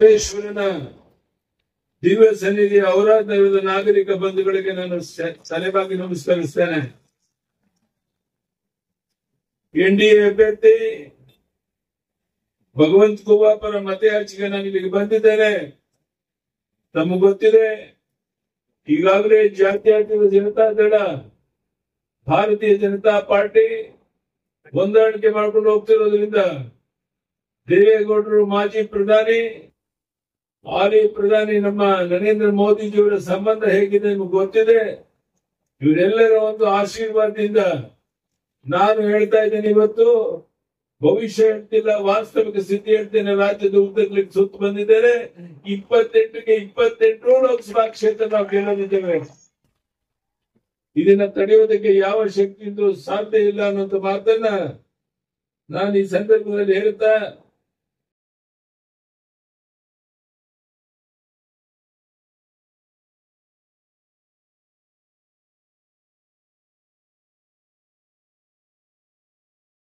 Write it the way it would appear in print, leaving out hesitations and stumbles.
ಪರಮೇಶ್ವರನ ದಿವ್ಯ ಸನ್ನಿಧಿ ಔರಾದ್ನಗರದ ನಾಗರಿಕ ಬಂಧುಗಳಿಗೆ ನಾನು ತಲೆಬಾಗಿ ನಮಸ್ಕರಿಸ್ತೇನೆ. ಎನ್ಡಿಎ ಅಭ್ಯರ್ಥಿ ಭಗವಂತ ಖೂಬಾ ಪರ ಮತಯಾಚಿಕೆ ನಾನು ಇಲ್ಲಿಗೆ ಬಂದಿದ್ದೇನೆ. ತಮಗೆ ಗೊತ್ತಿದೆ, ಈಗಾಗಲೇ ಜಾತ್ಯತೀತ ಜನತಾ ದಳ, ಭಾರತೀಯ ಜನತಾ ಪಾರ್ಟಿ ಹೊಂದಾಣಿಕೆ ಮಾಡ್ಕೊಂಡು ಹೋಗ್ತಿರೋದ್ರಿಂದ ದೇವೇಗೌಡರು ಮಾಜಿ ಪ್ರಧಾನಿ, ಹಾಲಿ ಪ್ರಧಾನಿ ನಮ್ಮ ನರೇಂದ್ರ ಮೋದಿಜಿಯವರ ಸಂಬಂಧ ಹೇಗಿದೆ ನಿಮಗೆ ಗೊತ್ತಿದೆ. ಇವರೆಲ್ಲರ ಒಂದು ಆಶೀರ್ವಾದದಿಂದ ನಾನು ಹೇಳ್ತಾ ಇದ್ದೇನೆ, ಇವತ್ತು ಭವಿಷ್ಯ ಹೇಳ್ತಿಲ್ಲ, ವಾಸ್ತವಿಕ ಸ್ಥಿತಿ ಹೇಳ್ತೇನೆ. ರಾಜ್ಯದ ಉದ್ದಗಲಿಕ್ಕೆ ಸುತ್ತು ಬಂದಿದ್ದೇನೆ. 28ಕ್ಕೆ 28 ಲೋಕಸಭಾ ಕ್ಷೇತ್ರ ನಾವು ಗೆಲ್ಲಲಿದ್ದೇವೆ. ಇದನ್ನ ತಡೆಯೋದಕ್ಕೆ ಯಾವ ಶಕ್ತಿಯಿಂದ ಸಾಧ್ಯ ಇಲ್ಲ ಅನ್ನೋಂಥ ಮಾತನ್ನ ನಾನು ಈ ಸಂದರ್ಭದಲ್ಲಿ ಹೇಳ್ತಾ